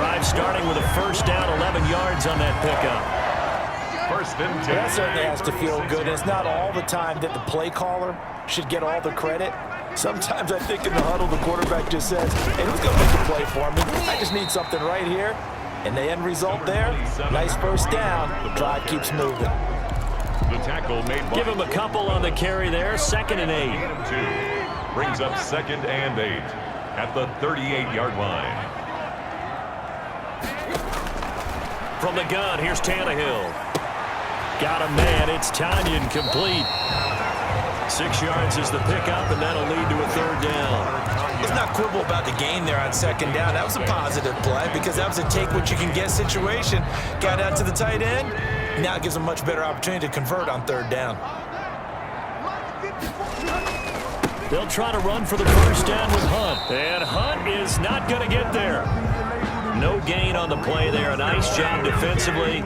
Drive starting with a first down, 11 yards on that pickup. First and 10. That certainly has to feel good. It's not all the time that the play caller should get all the credit. Sometimes I think in the huddle, the quarterback just says, hey, who's going to make the play for me? I just need something right here. And the end result there, nice first down. The drive keeps moving. The tackle made by... Give him a couple on the carry there. 2nd and 8. Brings up 2nd and 8 at the 38-yard line. From the gun, here's Tannehill. Got a man. It's Tanyan, complete. 6 yards is the pickup, and that'll lead to a 3rd down. Let's not quibble about the gain there on 2nd down. That was a positive play because that was a take-what-you-can-get situation. Got out to the tight end. Now it gives them a much better opportunity to convert on 3rd down. They'll try to run for the first down with Hunt. And Hunt is not going to get there. No gain on the play there. A nice job defensively.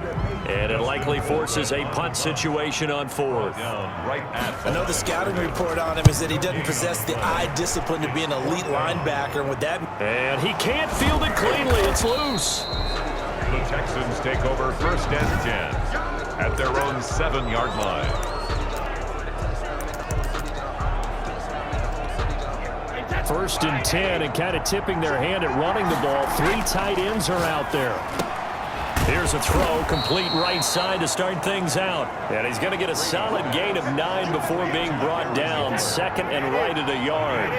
And it likely forces a punt situation on 4th. I know the scouting report on him is that he doesn't possess the eye discipline to be an elite linebacker. And with that, and he can't field it cleanly. It's loose. The Texans take over 1st and 10 at their own 7-yard line. First and 10, and kind of tipping their hand at running the ball. 3 tight ends are out there. Here's a throw, complete right side to start things out. And he's going to get a solid gain of 9 before being brought down. 2nd and right at a yard.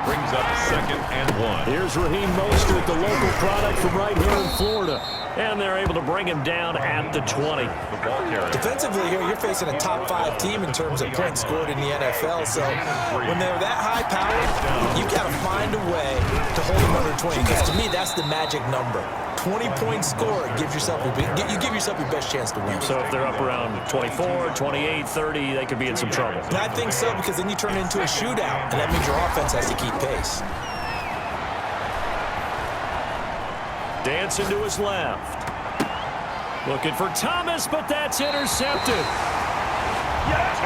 Brings up 2nd and 1. Here's Raheem Mostert, the local product from right here in Florida. And they're able to bring him down at the 20. The ball carrier. Defensively here, you're facing a top 5 team in terms of points scored in the NFL. So when they're that high powered, you've got to find a way to hold them under 20. Because to me, that's the magic number. 20-point score, you give yourself your best chance to win. So if they're up around 24, 28, 30, they could be in some trouble. I think so, because then you turn it into a shootout, and that means your offense has to keep pace. Dancing to his left. Looking for Thomas, but that's intercepted.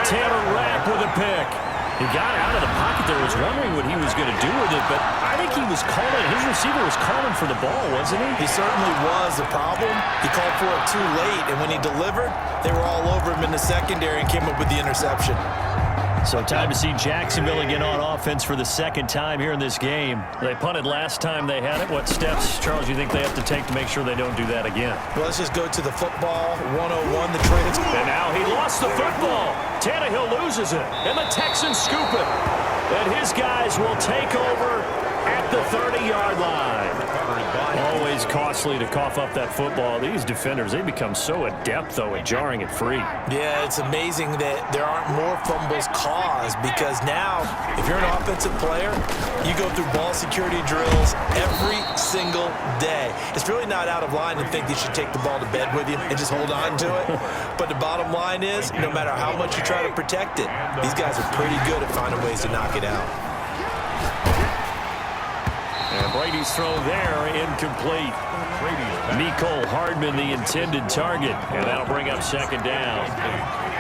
Taylor Rapp with a pick. He got out of the pocket there, was wondering what he was going to do with it, but I think he was calling, his receiver was calling for the ball, wasn't he? He certainly was. The problem, he called for it too late, and when he delivered, they were all over him in the secondary and came up with the interception. So time to see Jacksonville again on offense for the 2nd time here in this game. They punted last time they had it. What steps, Charles, do you think they have to take to make sure they don't do that again? Well, let's just go to the football 101, the trade. And now he lost the football. Tannehill loses it, and the Texans scoop it. And his guys will take over at the 30-yard line. Always costly to cough up that football. These defenders, they become so adept, though, at jarring it free. Yeah, it's amazing that there aren't more fumbles caused because now, if you're an offensive player, you go through ball security drills every single day. It's really not out of line to think you should take the ball to bed with you and just hold on to it. But the bottom line is, no matter how much you try to protect it, these guys are pretty good at finding ways to knock it out. And Brady's throw there, incomplete. Mecole Hardman, the intended target, and that'll bring up 2nd down.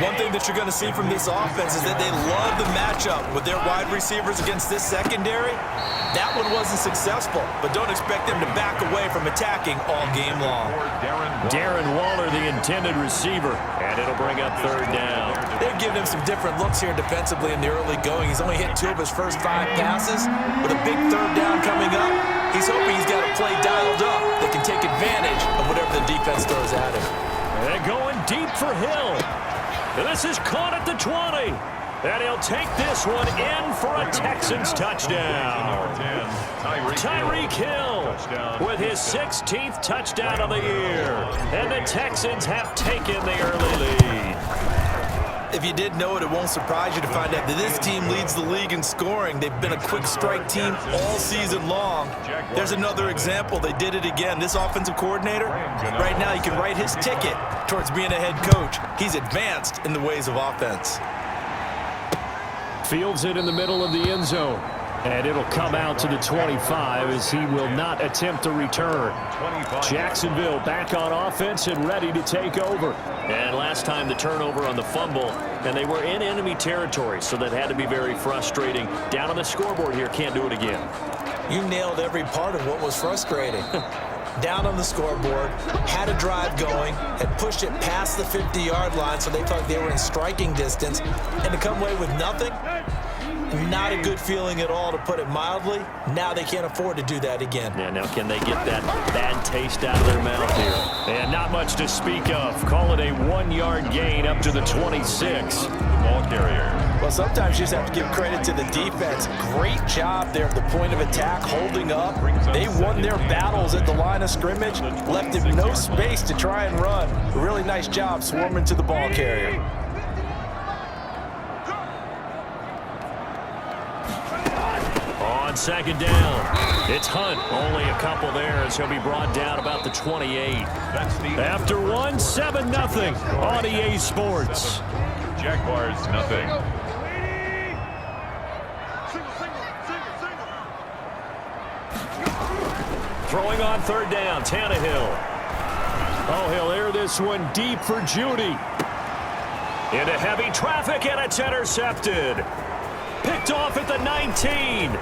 One thing that you're going to see from this offense is that they love the matchup with their wide receivers against this secondary. That one wasn't successful, but don't expect them to back away from attacking all game long. Darren Waller, the intended receiver, and it'll bring up 3rd down. They've given him some different looks here defensively in the early going. He's only hit 2 of his first 5 passes. With a big 3rd down coming up, he's hoping he's got a play dialed up that can take advantage of whatever the defense throws at him. They're going deep for Hill. This is caught at the 20. And he'll take this one in for a Texans touchdown. Tyreek Hill with his 16th touchdown of the year. And the Texans have taken the early lead. If you didn't know it, it won't surprise you to find out that this team leads the league in scoring. They've been a quick strike team all season long. There's another example. They did it again. This offensive coordinator, right now you can write his ticket towards being a head coach. He's advanced in the ways of offense. Fields it in the middle of the end zone. And it'll come out to the 25 as he will not attempt to return. Jacksonville back on offense and ready to take over. And last time the turnover on the fumble, and they were in enemy territory, so that had to be very frustrating. Down on the scoreboard here, can't do it again. You nailed every part of what was frustrating. down on the scoreboard, had a drive going, had pushed it past the 50-yard line so they felt like they were in striking distance, and to come away with nothing, not a good feeling at all, to put it mildly. Now they can't afford to do that again. Yeah, now can they get that bad taste out of their mouth here? And not much to speak of. Call it a 1-yard gain up to the 26. The ball carrier. Well, sometimes you just have to give credit to the defense. Great job there at the point of attack, holding up. They won their battles at the line of scrimmage, left him no space to try and run. A really nice job swarming to the ball carrier. On second down, it's Hunt. Only a couple there as he'll be brought down about the 28. After one, 7-0 on EA Sports. Jaguars, nothing. Throwing on third down, Tannehill. Oh, he'll air this one deep for Judy. Into heavy traffic, and it's intercepted. Picked off at the 19.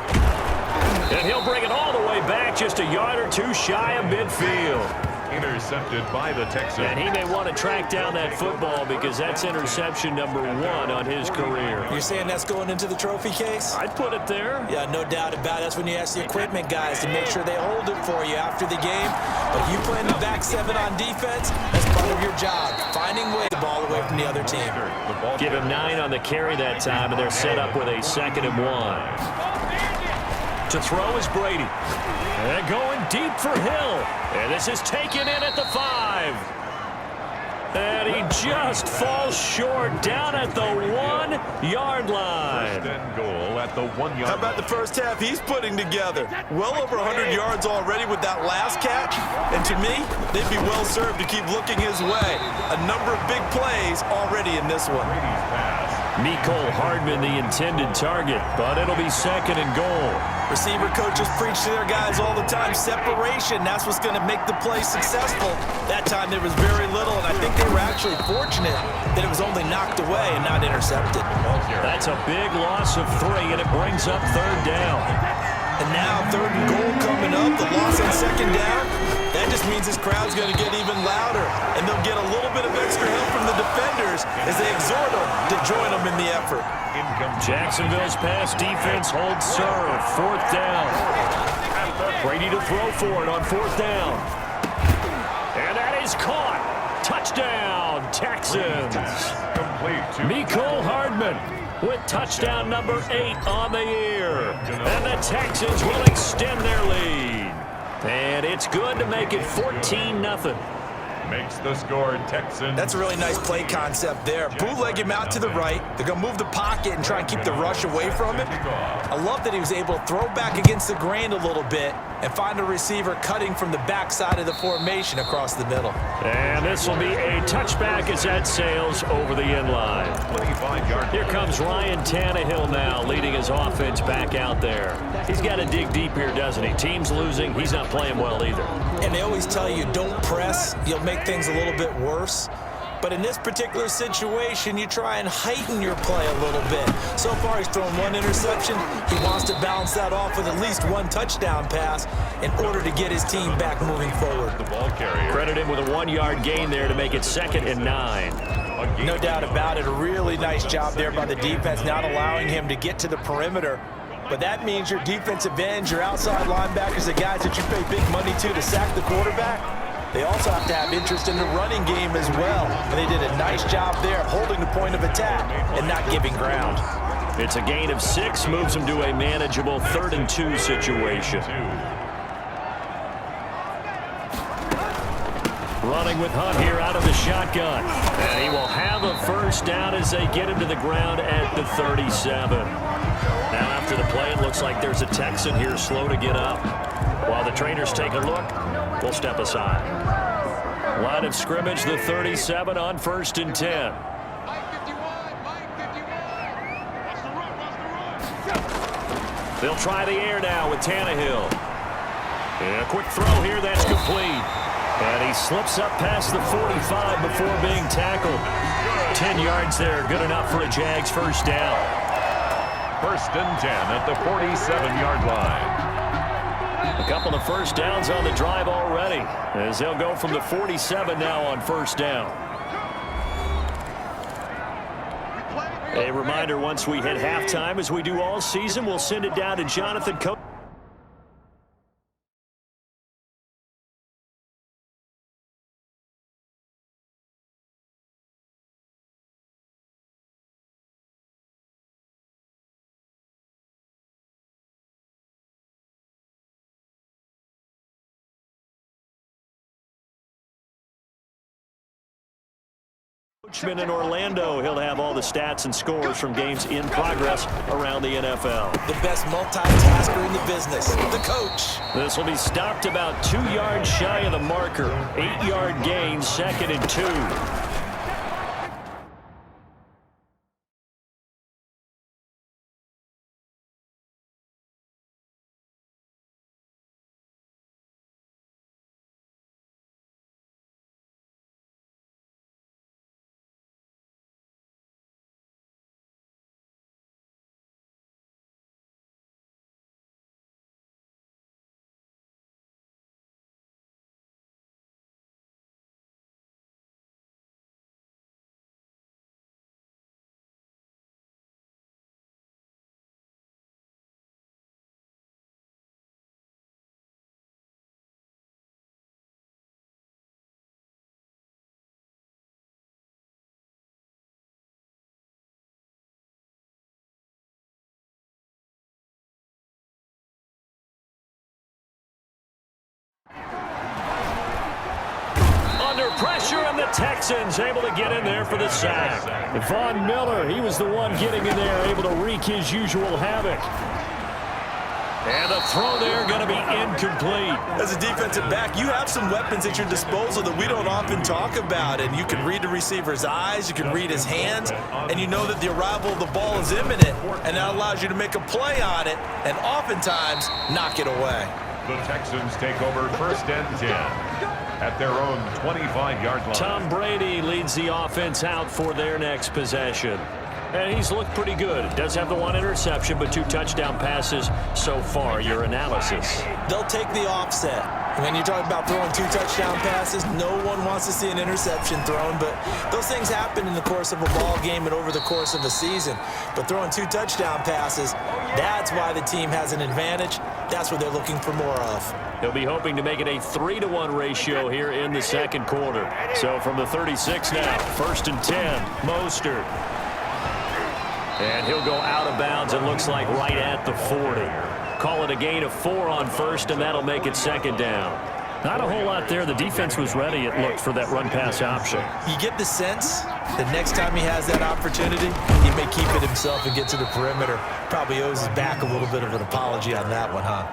And he'll bring it all the way back, just a yard or two shy of midfield. Intercepted by the Texans. And he may want to track down that football because that's interception number 1 on his career. You're saying that's going into the trophy case? I'd put it there. Yeah, no doubt about it. That's when you ask the equipment guys to make sure they hold it for you after the game. But if you play in the back 7 on defense, that's part of your job, finding way the ball away from the other team. Give him 9 on the carry that time, and they're set up with a 2nd and 1. To throw is Brady. And going deep for Hill. And this is taken in at the 5. And he just falls short down at the 1-yard line. First and goal at the 1-yard line. How about the first half he's putting together? Well over 100 yards already with that last catch. And to me, they'd be well served to keep looking his way. A number of big plays already in this one. Mecole Hardman the intended target, but it'll be 2nd and goal. Receiver coaches preach to their guys all the time. Separation, that's what's going to make the play successful. That time there was very little, and I think they were actually fortunate that it was only knocked away and not intercepted. That's a big loss of 3, and it brings up 3rd down. And now 3rd and goal coming up, the loss on 2nd down. That just means this crowd's going to get even louder, and they'll get a little bit of extra help from the defenders as they exhort them to join them in the effort. Jacksonville's pass defense holds serve. 4th down. Brady to throw for it on 4th down. And that is caught. Touchdown, Texans. Mecole Hardman with touchdown number 8 on the year. And the Texans will extend their lead. And it's good to make it 14-0. Makes the score Texans. That's a really nice play concept there. Bootleg him out to the right. They're going to move the pocket and try and keep the rush away from him. I love that he was able to throw back against the grain a little bit and find a receiver cutting from the backside of the formation across the middle. And this will be a touchback as that sails over the end line. Here comes Ryan Tannehill now, leading his offense back out there. He's got to dig deep here, doesn't he? Team's losing. He's not playing well either. And they always tell you, don't press. You'll make things a little bit worse. But in this particular situation, you try and heighten your play a little bit. So far, he's thrown 1 interception. He wants to balance that off with at least 1 touchdown pass in order to get his team back moving forward. The ball carrier. Credit him with a 1-yard gain there to make it 2nd and 9. No doubt about it. A really nice job there by the defense, not allowing him to get to the perimeter. But that means your defensive ends, your outside linebackers, the guys that you pay big money to sack the quarterback, they also have to have interest in the running game as well. And they did a nice job there holding the point of attack and not giving ground. It's a gain of 6, moves him to a manageable 3rd and 2 situation. Running with Hunt here out of the shotgun. And he will have a first down as they get him to the ground at the 37. Now after the play, it looks like there's a Texan here slow to get up. While the trainers take a look, we'll step aside. Line of scrimmage, the 37 on 1st and 10. They'll try the air now with Tannehill. And a quick throw here, that's complete. And he slips up past the 45 before being tackled. 10 yards there, good enough for a Jags first down. 1st and 10 at the 47-yard line. A couple of first downs on the drive already. as they'll go from the 47 now on first down. A reminder, once we hit halftime, as we do all season, we'll send it down to Jonathan Coach. Coachman in Orlando, he'll have all the stats and scores from games in progress around the NFL. The best multitasker in the business, the coach. This will be stopped about 2 yards shy of the marker. 8-yard gain, 2nd and 2. Under pressure, and the Texans able to get in there for the sack. Von Miller, he was the one getting in there, able to wreak his usual havoc. And the throw there going to be incomplete. As a defensive back, you have some weapons at your disposal that we don't often talk about. And you can read the receiver's eyes, you can read his hands, and you know that the arrival of the ball is imminent. And that allows you to make a play on it and oftentimes knock it away. The Texans take over 1st and 10 at their own 25-yard line. Tom Brady leads the offense out for their next possession. And he's looked pretty good. Does have the 1 interception, but 2 touchdown passes so far. Your analysis? They'll take the offset. When you talk about throwing 2 touchdown passes, no one wants to see an interception thrown, but those things happen in the course of a ball game and over the course of a season. But throwing 2 touchdown passes, that's why the team has an advantage. That's what they're looking for more of. They'll be hoping to make it a 3-to-1 ratio here in the second quarter. So from the 36 now, 1st and 10, Mostert. And he'll go out of bounds, it looks like right at the 40. Call it a gain of 4 on first, and that'll make it 2nd down. Not a whole lot there. The defense was ready, it looked, for that run-pass option. You get the sense that next time he has that opportunity, he may keep it himself and get to the perimeter. Probably owes his back a little bit of an apology on that one, huh?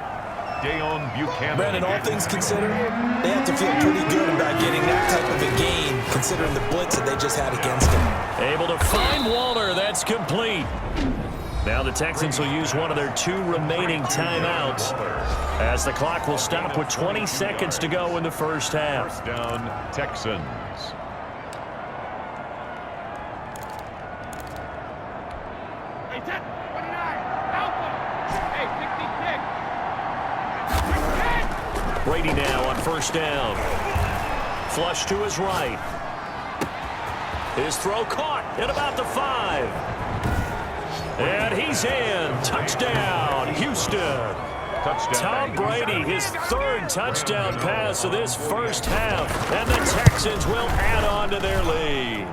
Brandon, all things considered, they have to feel pretty good about getting that type of a gain, considering the blitz that they just had against him. Able to find Waller. That's complete. Now the Texans will use one of their 2 remaining timeouts, as the clock will stop with 20 seconds to go in the first half. First down, Texans. Brady now on first down. Flush to his right. His throw caught at about the 5. And he's in. Touchdown, Houston. Tom Brady, his 3rd touchdown pass of this first half. And the Texans will add on to their lead.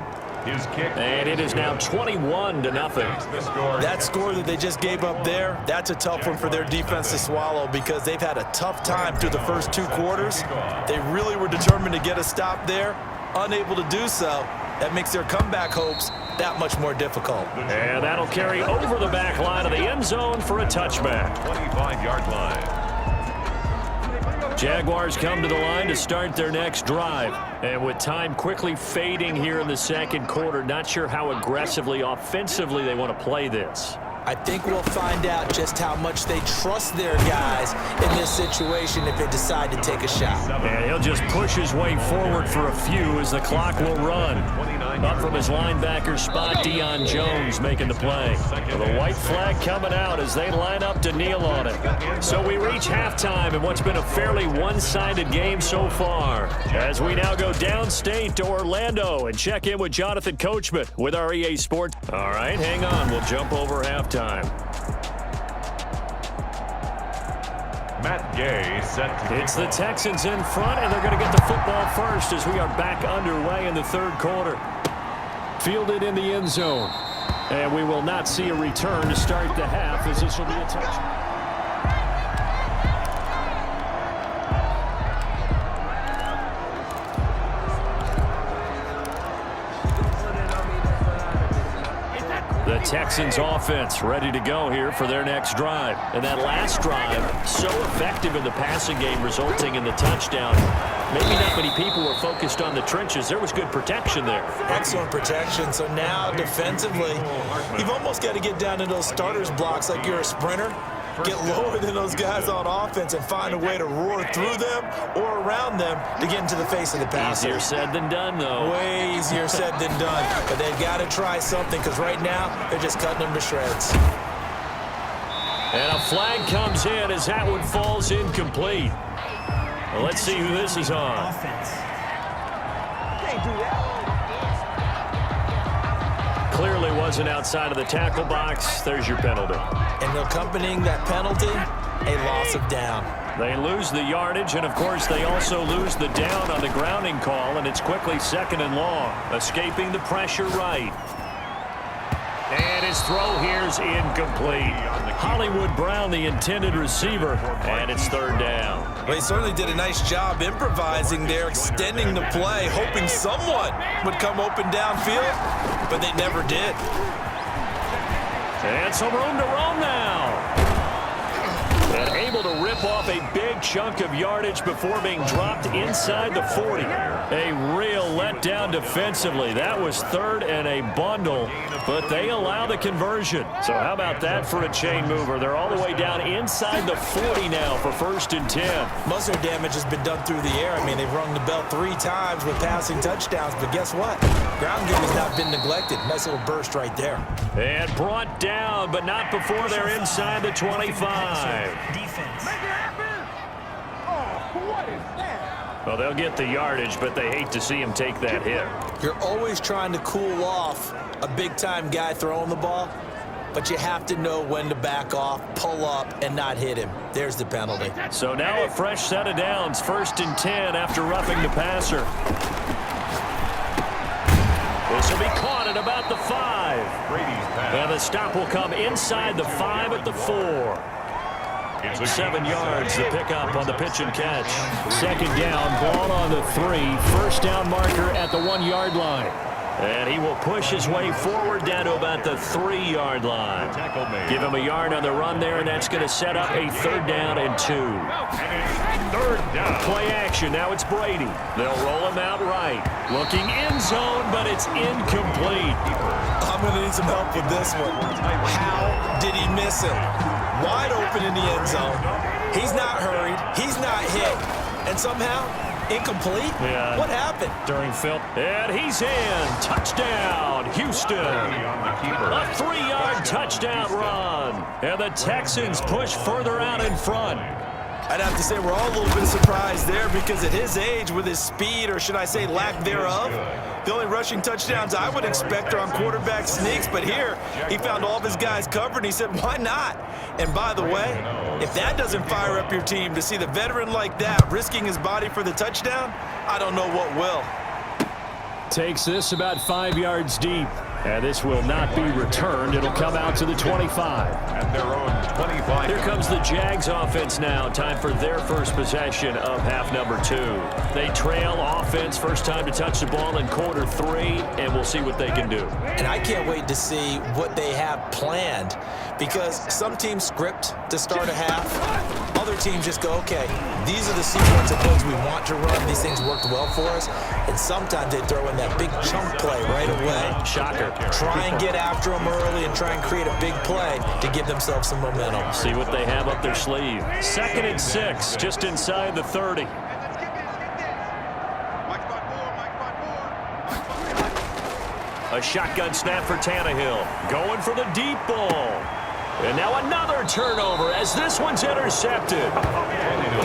His kick. And it is now 21-0. That score that they just gave up there, that's a tough one for their defense to swallow because they've had a tough time through the first 2 quarters. They really were determined to get a stop there, unable to do so. That makes their comeback hopes that much more difficult. And that'll carry over the back line of the end zone for a touchback. 25-yard line. Jaguars come to the line to start their next drive. And with time quickly fading here in the second quarter, not sure how aggressively, offensively they want to play this. I think we'll find out just how much they trust their guys in this situation if they decide to take a shot. And he'll just push his way forward for a few as the clock will run. Up from his linebacker spot, Deion Jones making the play. The white flag coming out as they line up to kneel on it. So we reach halftime in what's been a fairly one-sided game so far. As we now go downstate to Orlando and check in with Jonathan Coachman with our EA Sports. All right, hang on. We'll jump over halftime. Matt Gay set to It's the Texans in front, and they're going to get the football first as we are back underway in the third quarter. Fielded in the end zone. And we will not see a return to start the half as this will be a touchdown. The Texans offense ready to go here for their next drive. And that last drive, so effective in the passing game, resulting in the touchdown. Maybe not many people were focused on the trenches. There was good protection there. Excellent protection. So now defensively, you've almost got to get down to those starters blocks like you're a sprinter. Get lower than those guys on offense and find a way to roar through them or around them to get into the face of the passer. Easier said than done, though. Way easier said than done. But they've got to try something because right now they're just cutting them to shreds. And a flag comes in as that one falls incomplete. Well, let's see who this is on. Offense. Can't do that. Clearly wasn't outside of the tackle box. There's your penalty. And accompanying that penalty, a loss of down. They lose the yardage, and of course they also lose the down on the grounding call, and it's quickly 2nd and long. Escaping the pressure right. And his throw here's incomplete. Hollywood Brown, the intended receiver, and it's 3rd down. Well, he certainly did a nice job improvising there, extending the play, hoping someone would come open downfield, but they never did. And some room to roam now. And able to rip off a big chunk of yardage before being dropped inside the 40. A real letdown defensively. That was 3rd and a bundle, but they allow the conversion. So how about that for a chain mover? They're all the way down inside the 40 now for 1st and 10. Most of their damage has been done through the air. I mean, they've rung the bell 3 times with passing touchdowns, but guess what? Ground game has not been neglected. Nice little burst right there. And brought down, but not before they're inside the 25. Defense. Well, they'll get the yardage, but they hate to see him take that hit. You're always trying to cool off a big-time guy throwing the ball, but you have to know when to back off, pull up, and not hit him. There's the penalty. So now a fresh set of downs, 1st and 10 after roughing the passer. This will be caught at about the 5. Brady's pass. And the stop will come inside the 5 at the 4. 7 yards, the pickup on the pitch and catch. 2nd down, ball on the 3. 1st down marker at the 1-yard line. And he will push his way forward down to about the 3-yard line. Give him a yard on the run there, and that's going to set up a 3rd down and 2. 3rd down. Play action. Now it's Brady. They'll roll him out right. Looking end zone, but it's incomplete. I'm going to need some help with this one. How did he miss it? Wide open in the end zone. He's not hurried. He's not hit. And somehow, incomplete? Yeah. What happened? During film. And he's in. Touchdown, Houston. A 3-yard touchdown run. And the Texans push further out in front. I'd have to say we're all a little bit surprised there because at his age, with his speed, or should I say lack thereof, the only rushing touchdowns I would expect are on quarterback sneaks. But here, he found all of his guys covered, and he said, why not? And by the way, if that doesn't fire up your team to see the veteran like that risking his body for the touchdown, I don't know what will. Takes this about 5 yards deep. And this will not be returned. It'll come out to the 25. At their own 25. Here comes the Jags offense now. Time for their first possession of half number 2. They trail offense. First time to touch the ball in quarter 3. And we'll see what they can do. And I can't wait to see what they have planned because some teams script to start a half. Other teams just go, okay, these are the sequence of plays we want to run. These things worked well for us. And sometimes they throw in that big chunk play right away. Shocker. Try and get after them early and try and create a big play to give themselves some momentum. See what they have up their sleeve. 2nd and 6, just inside the 30. A shotgun snap for Tannehill. Going for the deep ball. And now another turnover as this one's intercepted.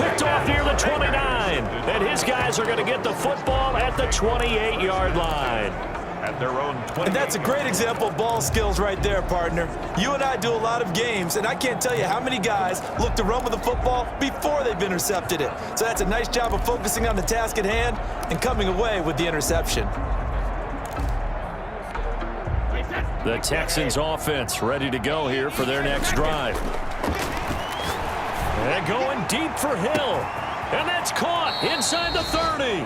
Picked off near the 29. And his guys are going to get the football at the 28-yard line. At their own 20. And that's a great example of ball skills right there, partner. You and I do a lot of games, and I can't tell you how many guys look to run with the football before they've intercepted it. So that's a nice job of focusing on the task at hand and coming away with the interception. The Texans offense ready to go here for their next drive. And going deep for Hill. And that's caught inside the 30.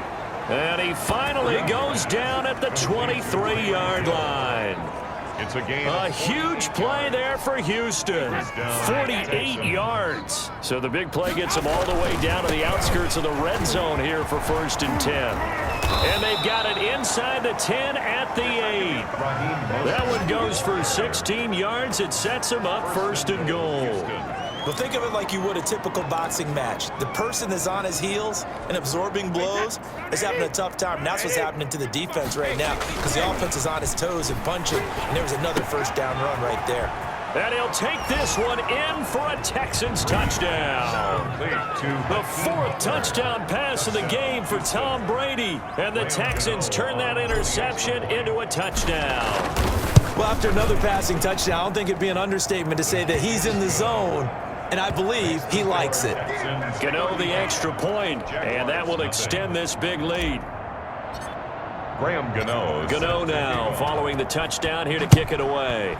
And he finally goes down at the 23-yard line. It's a gain. A huge play there for Houston. 48 yards. So the big play gets them all the way down to the outskirts of the red zone here for 1st and 10. And they've got it inside the 10 at the 8. That one goes for 16 yards. It sets them up 1st and goal. Well, think of it like you would a typical boxing match. The person that's on his heels and absorbing blows is having a tough time. And that's what's happening to the defense right now because the offense is on his toes and punching. And there was another 1st down run right there. And he'll take this one in for a Texans touchdown. The 4th touchdown pass of the game for Tom Brady. And the Texans turn that interception into a touchdown. Well, after another passing touchdown, I don't think it'd be an understatement to say that he's in the zone. And I believe he likes it. Gano the extra point, and that will extend this big lead. Graham Gano. Gano now following the touchdown here to kick it away.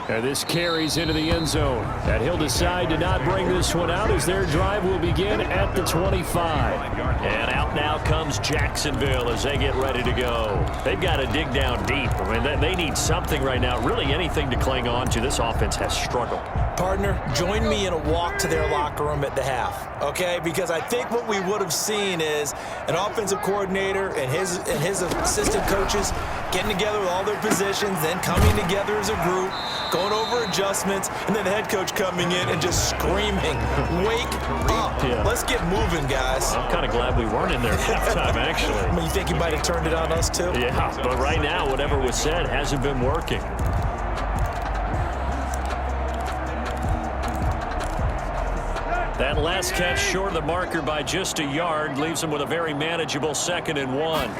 And this carries into the end zone. And he'll decide to not bring this one out as their drive will begin at the 25. And out now comes Jacksonville as they get ready to go. They've got to dig down deep. I mean, they need something right now, really anything to cling on to. This offense has struggled. Partner, join me in a walk to their locker room at the half, okay? Because I think what we would have seen is an offensive coordinator and his assistant coaches getting together with all their positions, then coming together as a group, going over adjustments, and then the head coach coming in and just screaming, wake up. Yeah. Let's get moving, guys. I'm kind of glad we weren't in there at halftime, actually. I mean, you think he might have turned it on us, too? Yeah, but right now, whatever was said hasn't been working. That last catch short of the marker by just a yard leaves them with a very manageable 2nd and 1.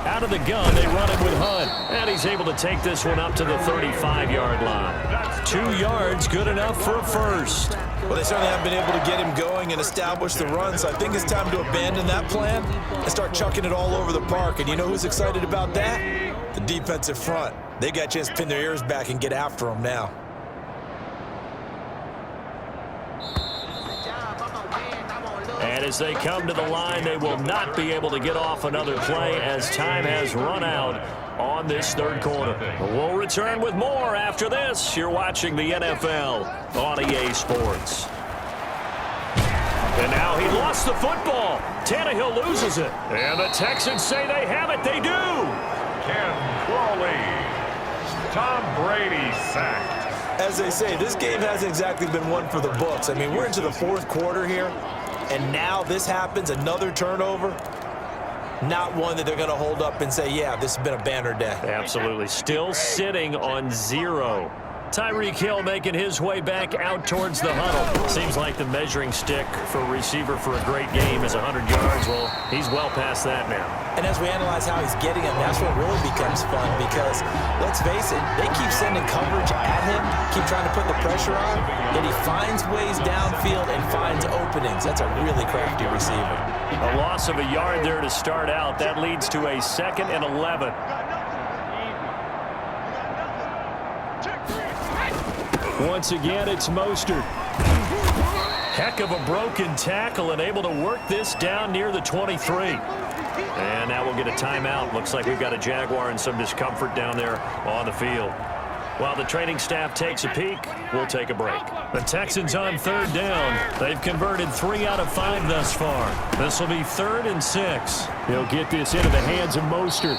Out of the gun, they run him with Hunt. And he's able to take this one up to the 35-yard line. 2 yards, good enough for a first. Well, they certainly haven't been able to get him going and establish the run, so I think it's time to abandon that plan and start chucking it all over the park. And you know who's excited about that? The defensive front. They got a chance to pin their ears back and get after him now. And as they come to the line, they will not be able to get off another play as time has run out on this 3rd quarter. We'll return with more after this. You're watching the NFL on EA Sports. And now he lost the football. Tannehill loses it. And the Texans say they have it. They do. Ken Crawley. Tom Brady sacked. As they say, this game hasn't exactly been one for the books. I mean, we're into the 4th quarter here. And now this happens, another turnover. Not one that they're going to hold up and say, yeah, this has been a banner day. Absolutely. Still sitting on 0. Tyreek Hill making his way back out towards the huddle. Seems like the measuring stick for a receiver for a great game is 100 yards. Well, he's well past that now. And as we analyze how he's getting him, that's what really becomes fun because, let's face it, they keep sending coverage at him, keep trying to put the pressure on, yet he finds ways downfield and finds openings. That's a really crafty receiver. A loss of a yard there to start out. That leads to a 2nd and 11. Once again, it's Mostert. Heck of a broken tackle and able to work this down near the 23. And now we'll get a timeout. Looks like we've got a Jaguar and some discomfort down there on the field. While the training staff takes a peek, we'll take a break. The Texans on third down. They've converted 3 out of 5 thus far. This will be 3rd and 6. He'll get this into the hands of Mostert.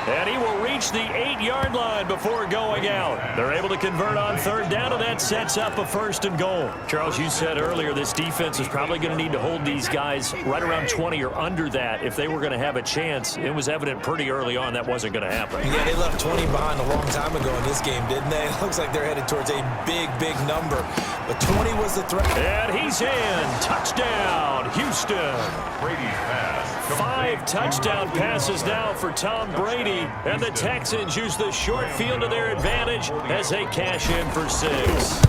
And he will reach the 8-yard line before going out. They're able to convert on third down, and that sets up a 1st and goal. Charles, you said earlier this defense is probably going to need to hold these guys right around 20 or under that if they were going to have a chance. It was evident pretty early on that wasn't going to happen. Yeah, they left 20 behind a long time ago in this game, didn't they? It looks like they're headed towards a big, big number. But 20 was the threat. And he's in. Touchdown, Houston. Brady's pass. 5 touchdown passes now for Tom Brady. And the Texans use the short field to their advantage as they cash in for 6.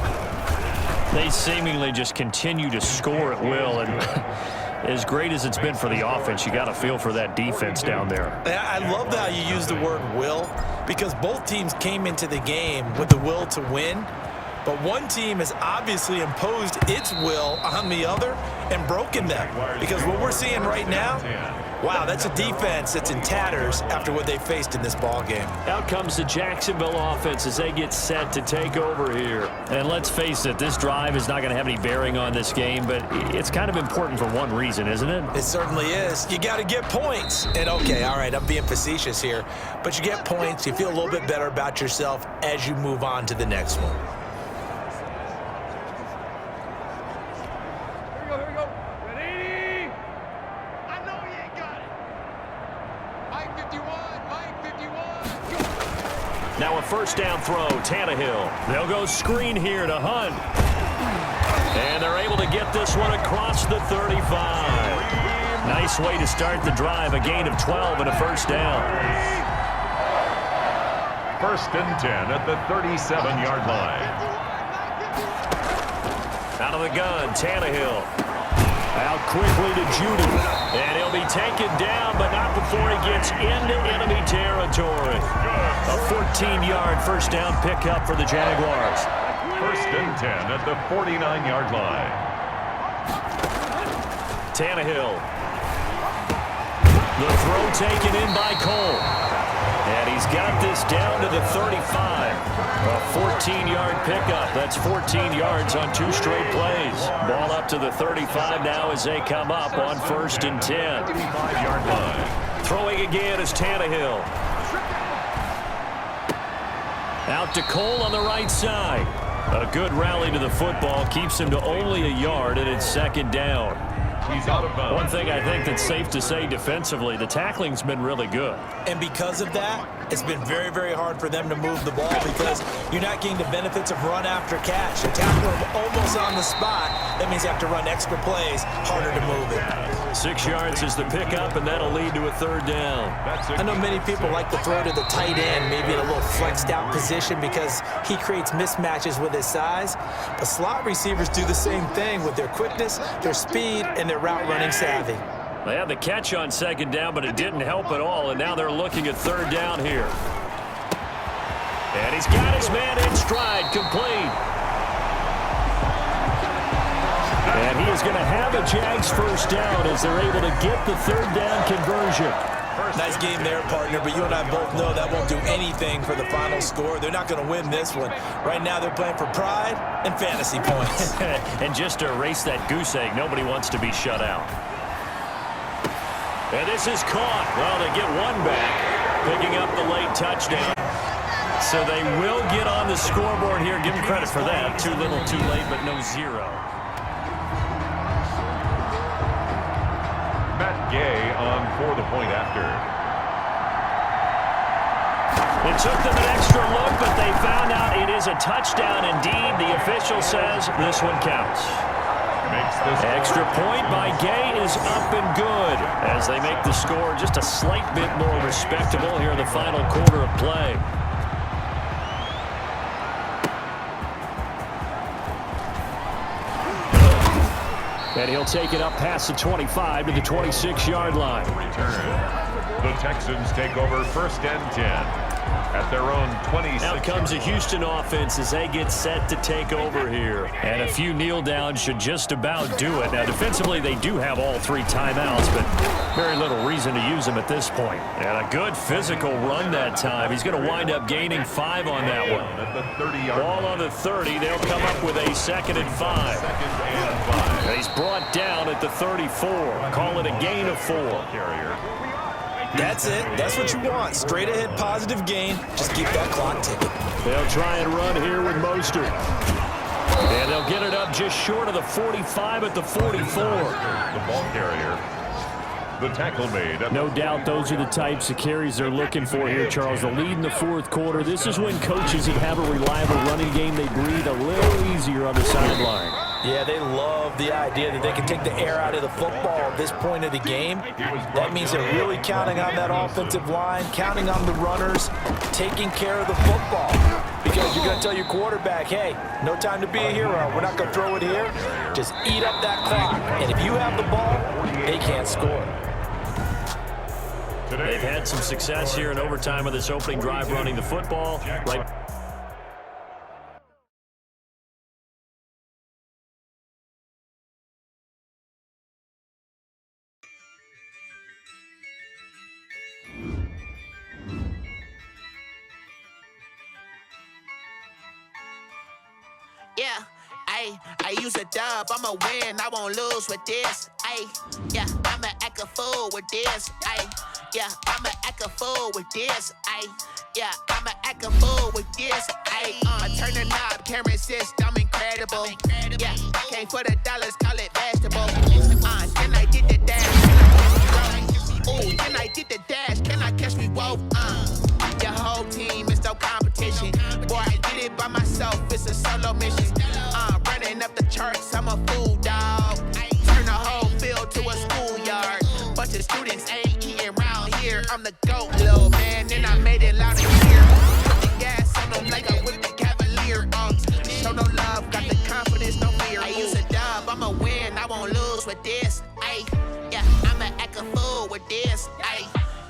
They seemingly just continue to score at will. And as great as it's been for the offense, you got to feel for that defense down there. I love how you use the word will, because both teams came into the game with the will to win. But one team has obviously imposed its will on the other and broken them. Because what we're seeing right now, wow, that's a defense that's in tatters after what they faced in this ball game. Out comes the Jacksonville offense as they get set to take over here. And let's face it, this drive is not going to have any bearing on this game, but it's kind of important for one reason, isn't it? It certainly is. You got to get points. And okay, all right, I'm being facetious here, but you get points, you feel a little bit better about yourself as you move on to the next one. Now a 1st down throw, Tannehill. They'll go screen here to Hunt. And they're able to get this one across the 35. Nice way to start the drive, a gain of 12 and a 1st down. 1st and 10 at the 37-yard line. Out of the gun, Tannehill. Out quickly to Judy. And he'll be taken down, but not before he gets into enemy territory. A 14-yard 1st down pickup for the Jaguars. 1st and 10 at the 49-yard line. Tannehill. The throw taken in by Cole. And he's got this down to the 35. A 14-yard pickup. That's 14 yards on 2 straight plays. Ball up to the 35 now as they come up on 1st and 10. 55-yard line. Throwing again is Tannehill. Out to Cole on the right side. A good rally to the football keeps him to only a yard, and it's 2nd down. He's out of bounds. One thing I think that's safe to say defensively, the tackling's been really good. And because of that, it's been very, very hard for them to move the ball because you're not getting the benefits of run after catch. You're tackling them almost on the spot. That means you have to run extra plays, harder to move it. 6 yards is the pickup, and that'll lead to a 3rd down. I know many people like to throw to the tight end, maybe in a little flexed out position because he creates mismatches with his size. But slot receivers do the same thing with their quickness, their speed, and their route running savvy. They had the catch on 2nd down, but it didn't help at all, and now they're looking at 3rd down here. And he's got his man in stride, complete. And he is going to have a Jags 1st down as they're able to get the 3rd down conversion. Nice game there, partner, but you and I both know that won't do anything for the final score. They're not going to win this one. Right now they're playing for pride and fantasy points. And just to erase that goose egg, nobody wants to be shut out. And this is caught. Well, they get one back, picking up the late touchdown. So they will get on the scoreboard here. Give them credit for that. Too little, too late, but no 0. Matt Gay on for the point after. It took them an extra look, but they found out it is a touchdown indeed. The official says this one counts. Makes this Extra point by Gay is up and good as they make the score just a slight bit more respectable here in the final quarter of play. And he'll take it up past the 25 to the 26-yard line. return. The Texans take over 1st and 10. At their own 26. Now comes a Houston offense as they get set to take over here. And a few kneel downs should just about do it. Now, defensively, they do have all 3 timeouts, but very little reason to use them at this point. And a good physical run that time. He's going to wind up gaining 5 on that one. At the 30-yard Ball on the 30. They'll come up with a 2nd and 5. And he's brought down at the 34. Call it a gain of 4. Carrier. That's it. That's what you want. Straight ahead positive gain. Just keep that clock ticking. They'll try and run here with Mostert. And they'll get it up just short of the 45 at the 44. The ball carrier. The tackle made. No doubt those are the types of carries they're looking for here, Charles. The lead in the 4th quarter. This is when coaches that have a reliable running game, they breathe a little easier on the sideline. Yeah, they love the idea that they can take the air out of the football at this point of the game. That means they're really counting on that offensive line, counting on the runners, taking care of the football. Because you're going to tell your quarterback, hey, no time to be a hero. We're not going to throw it here. Just eat up that clock. And if you have the ball, they can't score. They've had some success here in overtime with this opening drive running the football. Right. Yeah, I use a dub, I'ma win, I won't lose with this. Yeah, I'ma act a fool with this. Yeah, I'ma act a fool with this. Yeah, I'ma act a fool with this. I turn the knob, can't resist, I'm incredible. Yeah, came for the dollars, call it vegetable. Then I did the dash, then I did the dash, can I catch me, whoa, Your whole team is no competition. Boy, I did it by myself, it's a solo mission. Running up the charts, I'm a fool, dog. Turn the whole field to a schoolyard. Bunch of students ain't eating round here. I'm the GOAT, little man, and I made it loud and clear. Put the gas on them like I'm with the Cavalier. Show no love, got the confidence, no fear. I use a dub, I'ma win, I won't lose with this. Yeah, I'ma act a fool with this.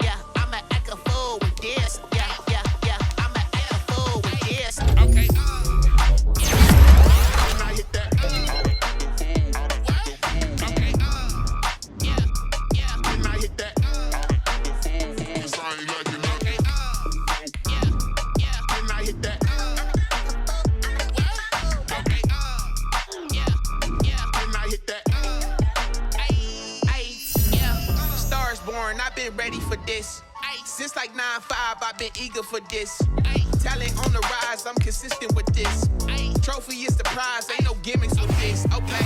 Yeah, I'ma act a fool with this. Yeah, I'ma act a fool with this. Okay. I've been ready for this. Since like 9-5, I've been eager for this. Talent on the rise, I'm consistent with this. Trophy is the prize, ain't no gimmicks with this. Okay,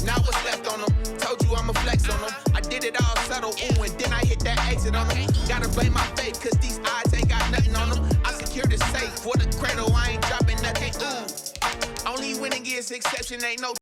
now what's left on them? Told you I'ma flex on them. I did it all subtle, ooh, and then I hit that exit on them. Gotta blame my faith, cause these odds ain't got nothing on them. I secure the safe for the cradle, I ain't dropping nothing. Only winning is exception, ain't no